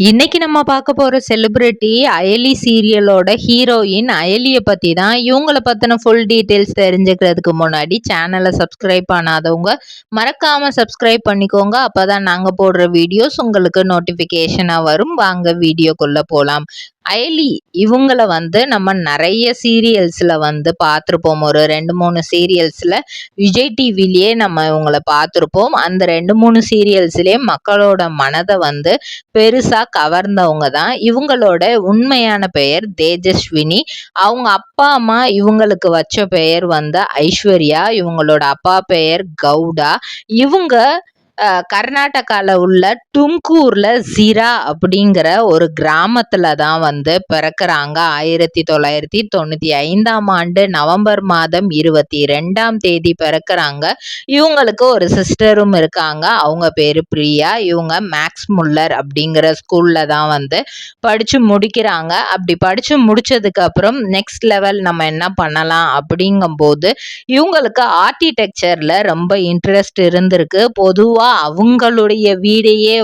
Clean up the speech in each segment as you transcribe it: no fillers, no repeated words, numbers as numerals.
இன்னைக்கு நம்ம பார்க்க போற செலிபிரிட்டி அயலி சீரியலோட ஹீரோயின் அயலியை பத்தி தான். இவங்கள பத்தின ஃபுல் டீட்டெயில்ஸ் தெரிஞ்சுக்கிறதுக்கு முன்னாடி சேனலை சப்ஸ்கிரைப் பண்ணாதவங்க மறக்காம சப்ஸ்கிரைப் பண்ணிக்கோங்க. அப்பதான் நாங்க போடுற வீடியோஸ் உங்களுக்கு நோட்டிபிகேஷனா வரும். வாங்க வீடியோக்குள்ள போலாம். அயலி இவங்கள நம்ம நிறைய சீரியல்ஸ்ல பார்த்துருப்போம். ஒரு 2-3 சீரியல்ஸ்ல விஜய் டிவிலேயே நம்ம இவங்கள பார்த்துருப்போம். அந்த 2-3 சீரியல்ஸ்லயே மக்களோட மனதை பெருசா கவர்ந்தவங்க தான். இவங்களோட உண்மையான பெயர் தேஜஸ்வினி. அவங்க அப்பா அம்மா இவங்களுக்கு வச்ச பெயர் ஐஸ்வர்யா. இவங்களோட அப்பா பெயர் கவுடா. இவங்க கர்நாடகால உள்ள டும்கூர்ல ஜிரா அப்படிங்கிற ஒரு கிராமத்துல தான் பிறக்கிறாங்க. 1995ஆம் ஆண்டு நவம்பர் மாதம் 22ஆம் தேதி பிறக்கிறாங்க. இவங்களுக்கு ஒரு சிஸ்டரும் இருக்காங்க. அவங்க பேரு பிரியா. இவங்க மேக்ஸ் முல்லர் அப்படிங்கிற ஸ்கூல்ல தான் படிச்சு முடிக்கிறாங்க. அப்படி படிச்சு முடிச்சதுக்கு அப்புறம் நெக்ஸ்ட் லெவல் நம்ம என்ன பண்ணலாம் அப்படிங்கும்போது இவங்களுக்கு ஆர்கிடெக்சர்ல ரொம்ப இன்ட்ரெஸ்ட் இருந்திருக்கு. பொதுவா அவங்களுடைய வீடையே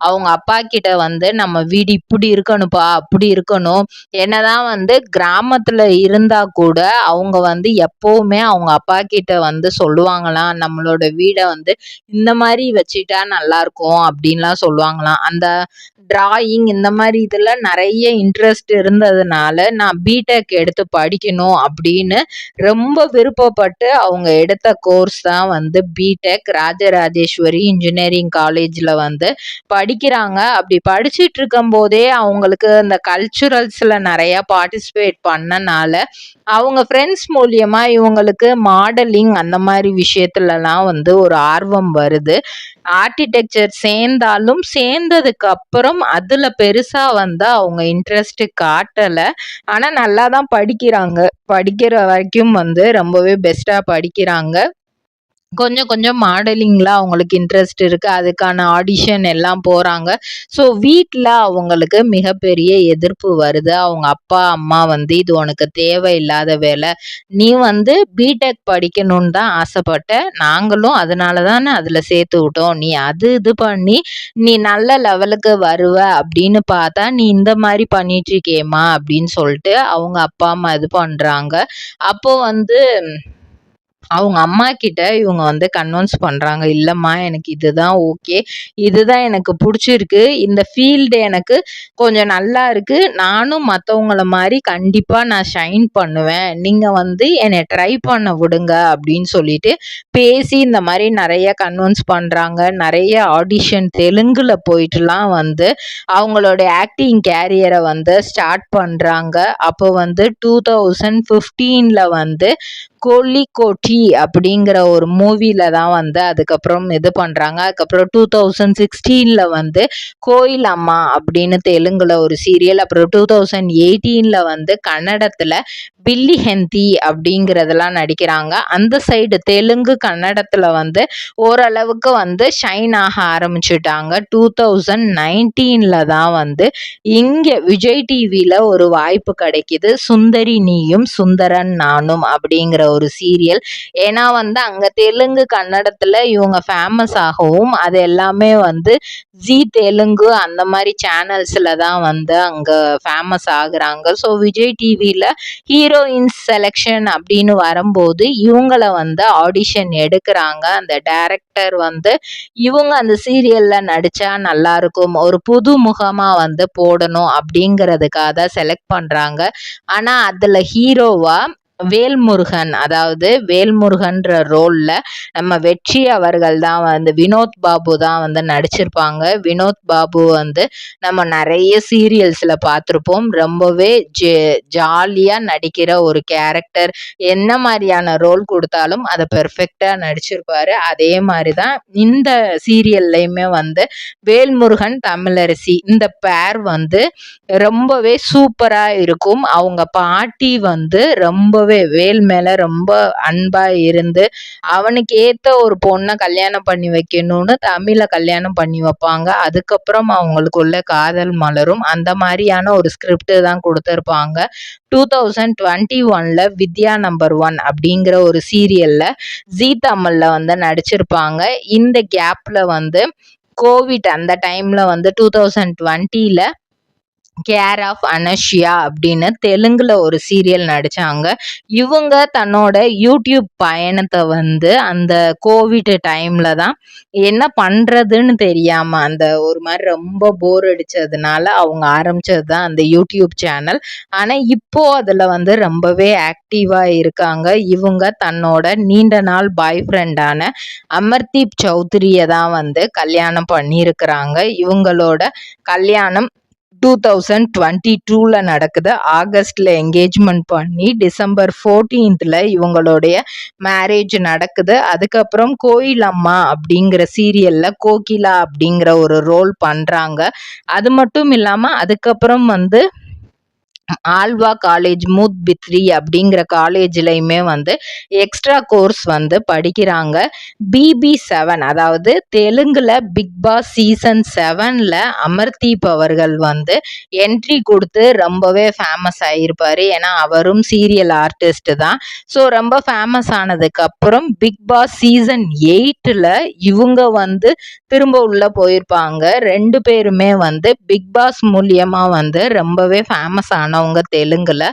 அவங்க அப்பா கிட்ட நம்ம வீடு இப்படி இருக்கணும்ப்பா அப்படி இருக்கணும், என்னதான் கிராமத்துல இருந்தா கூட அவங்க எப்பவுமே அவங்க அப்பா கிட்ட சொல்லுவாங்களாம், நம்மளோட வீடை இந்த மாதிரி வச்சுட்டா நல்லா இருக்கும் அப்படின்லாம் சொல்லுவாங்களாம். அந்த டிராயிங் இந்த மாதிரி இதுல நிறைய இன்ட்ரெஸ்ட் இருந்ததுனால நான் பிடெக் எடுத்து படிக்கணும் அப்படின்னு ரொம்ப விருப்பப்பட்டு அவங்க எடுத்த கோர்ஸ் தான் பிடெக் ராஜராஜேஸ்வரி இன்ஜினியரிங் காலேஜ்ல படிக்கிறாங்க. அப்படி படிச்சுட்டு இருக்கும் போதே அவங்களுக்கு இந்த கல்ச்சுரல்ஸ்ல நிறைய பார்ட்டிசிபேட் பண்ணனால அவங்க ஃப்ரெண்ட்ஸ் மூலியமா இவங்களுக்கு மாடலிங் அந்த மாதிரி விஷயத்துலலாம் ஒரு ஆர்வம் வருது. ஆர்கிடெக்சர் சேர்ந்தாலும் சேர்ந்ததுக்கு அப்புறம் அதுல பெருசா அவங்க இன்ட்ரெஸ்ட் காட்டல. ஆனா நல்லா தான் படிக்கிறாங்க. படிக்கிற வரைக்கும் ரொம்பவே பெஸ்டா படிக்கிறாங்க. கொஞ்சம் கொஞ்சம் மாடலிங்ல அவங்களுக்கு இன்ட்ரெஸ்ட் இருக்கு. அதுக்கான ஆடிஷன் எல்லாம் போறாங்க. ஸோ வீட்டில் அவங்களுக்கு மிகப்பெரிய எதிர்ப்பு வருது. அவங்க அப்பா அம்மா இது உனக்கு தேவையில்லாத வேலை, நீ பிடெக் படிக்கணும்னு தான் ஆசைப்பட்ட, நாங்களும் அதனால தானே அதில் சேர்த்து விட்டோம், நீ அது இது பண்ணி நீ நல்ல லெவலுக்கு வருவ அப்படின்னு பார்த்தா நீ இந்த மாதிரி பண்ணிட்டு இருக்கேம்மா அப்படின்னு சொல்லிட்டு அவங்க அப்பா அம்மா இது பண்றாங்க. அப்போ அவங்க அம்மா கிட்ட இவங்க கன்வின்ஸ் பண்றாங்க, இல்லம்மா எனக்கு இதுதான் ஓகே, இதுதான் எனக்கு பிடிச்சிருக்கு, இந்த ஃபீல்டு எனக்கு கொஞ்சம் நல்லா இருக்கு, நானும் மற்றவங்கள மாதிரி கண்டிப்பா நான் ஷைன் பண்ணுவேன், நீங்க என்னை ட்ரை பண்ண விடுங்க அப்படின்னு சொல்லிட்டு பேசி இந்த மாதிரி நிறைய கன்வின்ஸ் பண்றாங்க. நிறைய ஆடிஷன் தெலுங்குல போயிட்டுலாம் அவங்களோட ஆக்டிங் கேரியரை ஸ்டார்ட் பண்றாங்க. அப்போ 2015ல கோலிகோட்டி அப்படிங்கிற ஒரு மூவில தான் அதுக்கப்புறம் இது பண்றாங்க. அதுக்கப்புறம் 2016ல கோயில் அம்மா அப்படின்னு தெலுங்குல ஒரு சீரியல், அப்புறம் 2018ல கன்னடத்துல பில்லி ஹெந்தி அப்படிங்கிறதெல்லாம் நடிக்கிறாங்க. அந்த சைடு தெலுங்கு கன்னடத்துல ஓரளவுக்கு ஷைன் ஆக ஆரம்பிச்சுட்டாங்க. 2019ல தான் இங்க விஜய் டிவில ஒரு வாய்ப்பு கிடைக்குது, சுந்தரி நீயும் சுந்தரன் நானும் அப்படிங்கிற ஒரு சீரியல். ஏன்னா அங்க தெலுங்கு கன்னடத்துல இவங்க ஃபேமஸ் ஆகவும் அது எல்லாமே ஜி தெலுங்கு அந்த மாதிரி சேனல்ஸ்ல தான் அங்க ஃபேமஸ் ஆகுறாங்க. ஸோ விஜய் டிவில ஹீரோயின்ஸ் செலெக்ஷன் அப்படின்னு வரும்போது இவங்கள ஆடிஷன் எடுக்கிறாங்க. அந்த டைரக்டர் இவங்க அந்த சீரியல்ல நடிச்சா நல்லா இருக்கும், ஒரு புது முகமா போடணும் அப்படிங்கிறதுக்காக செலக்ட் பண்றாங்க. ஆனா அதுல ஹீரோவா வேல்முருகன், அதாவது வேல்முருகன்ற ரோல்ல நம்ம வெற்றி அவர்கள் தான் வினோத் பாபு தான் நடிச்சிருப்பாங்க. வினோத் பாபு நம்ம நிறைய சீரியல்ஸ்ல பார்த்துருப்போம். ரொம்பவே ஜாலியா நடிக்கிற ஒரு கேரக்டர், என்ன மாதிரியான ரோல் கொடுத்தாலும் அதை பெர்ஃபெக்டா நடிச்சிருப்பாரு. அதே மாதிரிதான் இந்த சீரியல்லையுமே வேல்முருகன் தமிழரசி இந்த பேர் ரொம்பவே சூப்பரா இருக்கும். அவங்க பாட்டி ரொம்பவே வேல் மேல ரொம்ப அன்பா இருந்து அவனுக்கு ஏத்த ஒரு பொண்ணை கல்யாணம் பண்ணி வைக்கணும்னு தமிழ கல்யாணம் பண்ணி வைப்பாங்க. அதுக்கப்புறம் அவங்களுக்குள்ள காதல் மலரும். அந்த மாதிரியான ஒரு ஸ்கிரிப்ட் தான் கொடுத்திருப்பாங்க. 2021ல வித்யா நம்பர் 1 அப்படிங்கிற ஒரு சீரியல்ல ஜீ தமிழ்ல நடிச்சிருப்பாங்க. இந்த கேப்ல கோவிட் அந்த டைம்ல வந்து 2020ல கேர் ஆஃப் அனஷியா அப்படின்னு தெலுங்குல ஒரு சீரியல் நடிச்சாங்க. இவங்க தன்னோட யூடியூப் பயணத்தை வந்து அந்த கோவிட் டைம்ல தான் என்ன பண்றதுன்னு தெரியாம அந்த ஒரு மாதிரி ரொம்ப போர் அடிச்சதுனால அவங்க ஆரம்பிச்சது தான் அந்த யூடியூப் சேனல். ஆனா இப்போ அதுல வந்து ரொம்பவே ஆக்டிவா இருக்காங்க. இவங்க தன்னோட நீண்ட நாள் பாய் ஃப்ரெண்டான அமர்தீப் சௌத்ரியை தான் வந்து கல்யாணம் பண்ணியிருக்கிறாங்க. இவங்களோட கல்யாணம் 2022ல நடக்குது. ஆகஸ்ட்ல என்கேஜ்மெண்ட் பண்ணி டிசம்பர் 14ல இவங்களுடைய மேரேஜ் நடக்குது. அதுக்கப்புறம் கோயில் அம்மா அப்படிங்கிற சீரியல்ல கோகிலா அப்படிங்கிற ஒரு ரோல் பண்றாங்க. அது மட்டும் இல்லாம அதுக்கப்புறம் வந்து ஆல்வா காலேஜ் மூத் பித்ரி அப்படிங்கிற காலேஜ்லயுமே வந்து எக்ஸ்ட்ரா கோர்ஸ் வந்து படிக்கிறாங்க. BB7 அதாவது தெலுங்குல பிக் பாஸ் சீசன் 7ல அமர்தீப் அவர்கள் வந்து என்ட்ரி கொடுத்து ரொம்பவே ஃபேமஸ் ஆயிருப்பாரு. ஏன்னா அவரும் சீரியல் ஆர்டிஸ்ட் தான். ஸோ ரொம்ப ஃபேமஸ் ஆனதுக்கு அப்புறம் பிக் பாஸ் சீசன் 8ல இவங்க வந்து திரும்ப உள்ள போயிருப்பாங்க. 2 பேருமே வந்து பிக் பாஸ் மூலியமா வந்து ரொம்பவே ஃபேமஸ் ஆனவங்க தெலுங்குல.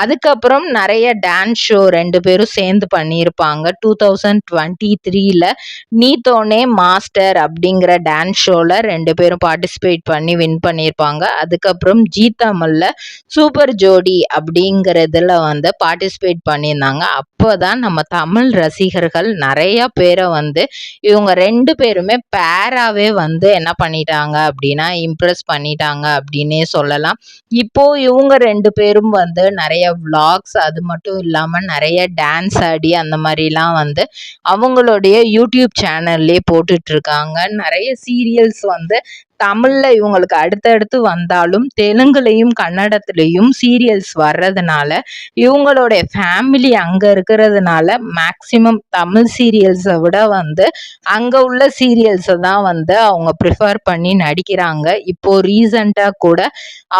அதுக்கப்புறம் நிறைய டான்ஸ் ஷோ 2 பேரும் சேர்ந்து பண்ணியிருப்பாங்க. 2023ல நீதோனே மாஸ்டர் அப்படிங்கிற டான்ஸ் ஷோல 2 பேரும் பார்ட்டிசிபேட் பண்ணி வின் பண்ணியிருப்பாங்க. அதுக்கப்புறம் ஜீ தமிழ்ல சூப்பர் ஜோடி அப்படிங்கிறதுல வந்து பார்ட்டிசிபேட் பண்ணியிருந்தாங்க. அப்போதான் நம்ம தமிழ் ரசிகர்கள் நிறைய பேரை வந்து இவங்க 2 பேருமே பேராவே வந்து என்ன பண்ணிட்டாங்க அப்படின்னா இம்ப்ரெஸ் பண்ணிட்டாங்க அப்படின்னே சொல்லலாம். இப்போ இவங்க 2 பேரும் வந்து நிறைய vlogs அது மட்டும் இல்லாம நிறைய டான்ஸ் ஆடி அந்த மாதிரிலாம் வந்து அவங்களுடைய யூடியூப் சேனல்லே போட்டுட்டு இருக்காங்க. நிறைய சீரியல்ஸ் வந்து தமிழ்ல இவங்களுக்கு அடுத்தடுத்து வந்தாலும் தெலுங்குலையும் கன்னடத்துலையும் சீரியல்ஸ் வர்றதுனால இவங்களுடைய ஃபேமிலி அங்க இருக்கிறதுனால மேக்சிமம் தமிழ் சீரியல்ஸை விட வந்து அங்க உள்ள சீரியல்ஸை தான் வந்து அவங்க ப்ரிஃபர் பண்ணி நடிக்கிறாங்க. இப்போ ரீசண்டா கூட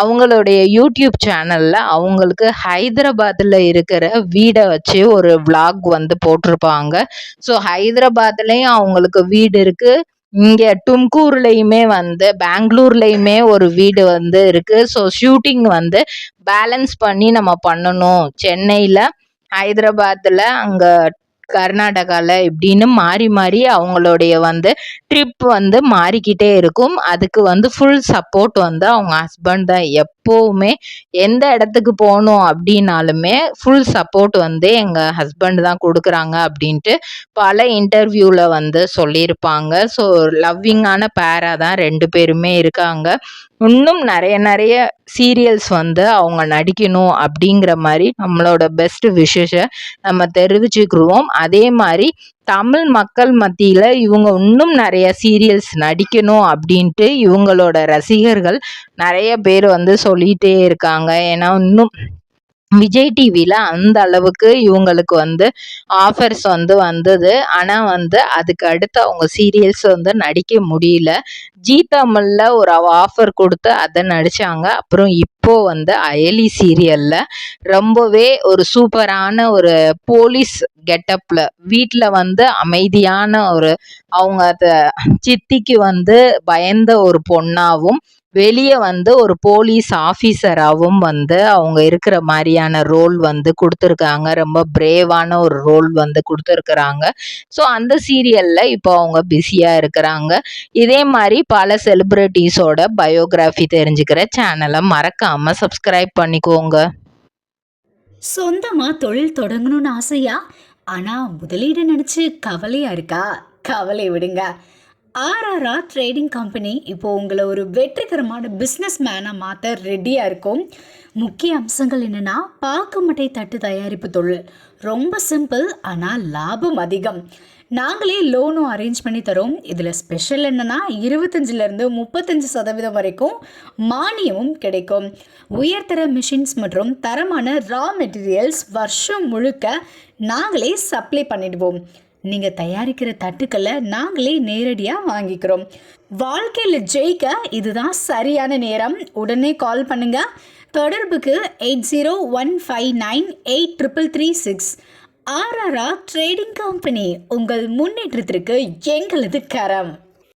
அவங்களுடைய யூடியூப் சேனல்ல அவங்களுக்கு ஹைதராபாத்ல இருக்கிற வீடை வச்சு ஒரு vlog வந்து போட்டிருப்பாங்க. ஸோ ஹைதராபாத்லயும் அவங்களுக்கு வீடு இருக்கு. இங்க தும்கூர்லயுமே வந்து பெங்களூர்லயுமே ஒரு வீடு வந்து இருக்கு. ஸோ ஷூட்டிங் வந்து பேலன்ஸ் பண்ணி நம்ம பண்ணணும். சென்னையில ஹைதராபாத்ல அங்க கர்நாடகால இப்படின்னு மாறி மாறி அவங்களுடைய வந்து ட்ரிப் வந்து மாறிக்கிட்டே இருக்கும். அதுக்கு வந்து ஃபுல் சப்போர்ட் வந்து அவங்க ஹஸ்பண்ட் தான். எப்போவுமே எந்த இடத்துக்கு போகணும் அப்படின்னாலுமே ஃபுல் சப்போர்ட் வந்து எங்கள் ஹஸ்பண்ட் தான் கொடுக்குறாங்க அப்படின்ட்டு பல இன்டர்வியூவில் வந்து சொல்லியிருப்பாங்க. ஸோ லவ்விங்கான பேராக தான் 2 பேருமே இருக்காங்க. இன்னும் நிறைய நிறைய சீரியல்ஸ் வந்து அவங்க நடிக்கணும் அப்படிங்கிற மாதிரி நம்மளோட பெஸ்ட் விஷஸை நம்ம தெரிவிச்சுக்கிருவோம். அதே மாதிரி தமிழ் மக்கள் மத்தியில இவங்க இன்னும் நிறைய சீரியல்ஸ் நடிக்கணும் அப்படின்ட்டு இவங்களோட ரசிகர்கள் நிறைய பேர் வந்து சொல்லிட்டே இருக்காங்க. ஏன்னா இன்னும் விஜய் டிவில அந்த அளவுக்கு இவங்களுக்கு வந்து ஆஃபர்ஸ் வந்து வந்தது. ஆனா வந்து அதுக்கு அடுத்து அவங்க சீரியல்ஸ் வந்து நடிக்க முடியல. ஜீ தமிழ்ல ஒரு ஆஃபர் கொடுத்து அதை நடிச்சாங்க. அப்புறம் இப்போ வந்து அயலி சீரியல்ல ரொம்பவே ஒரு சூப்பரான ஒரு போலீஸ் கெட்டப்ல வீட்டுல வந்து அமைதியான ஒரு அவங்க சித்திக்கு வந்து பயந்த ஒரு பொண்ணாவும் வெளியே வந்து ஒரு போலீஸ் ஆஃபீஸராகவும் வந்து அவங்க இருக்கிற மாதிரியான ரோல் வந்து கொடுத்துருக்காங்க. ரொம்ப பிரேவான ஒரு ரோல் வந்து கொடுத்துருக்குறாங்க. ஸோ அந்த சீரியல்ல இப்போ அவங்க பிஸியா இருக்கிறாங்க. இதே மாதிரி பல செலிபிரிட்டிஸோட பயோகிராஃபி தெரிஞ்சுக்கிற சேனலை மறக்காம சப்ஸ்கிரைப் பண்ணிக்கோங்க. சொந்தமா தொழில் தொடங்கணும்னு ஆசையா? ஆனா முதலீடு நினைச்சு கவலையா இருக்கா? கவலை விடுங்க. ஆர்ஆர்ஆர் ட்ரேடிங் கம்பெனி இப்போ உங்களை ஒரு வெற்றிகரமான பிஸ்னஸ் மேனாக மாற்ற ரெடியாக இருக்கும். முக்கிய அம்சங்கள் என்னென்னா, பாக்குமட்டை தட்டு தயாரிப்பு தொழில் ரொம்ப சிம்பிள், ஆனால் லாபம் அதிகம். நாங்களே லோனும் அரேஞ்ச் பண்ணி தரோம். இதில் ஸ்பெஷல் என்னென்னா 25லேருந்து 35% வரைக்கும் மானியமும் கிடைக்கும். உயர்தர மிஷின்ஸ் மற்றும் தரமான ரா மெட்டீரியல்ஸ் வருஷம் முழுக்க நாங்களே சப்ளை பண்ணிடுவோம். நீங்கள் தயாரிக்கிற தட்டுக்களை நாங்களே நேரடியாக வாங்கிக்கிறோம். வாழ்க்கையில் ஜெயிக்க இதுதான் சரியான நேரம். உடனே கால் பண்ணுங்க. தொடர்புக்கு 8015983336. ஆர்ஆர்ஆர் ட்ரேடிங் கம்பெனி, உங்கள் முன்னேற்றத்திற்கு எங்களது கரம்.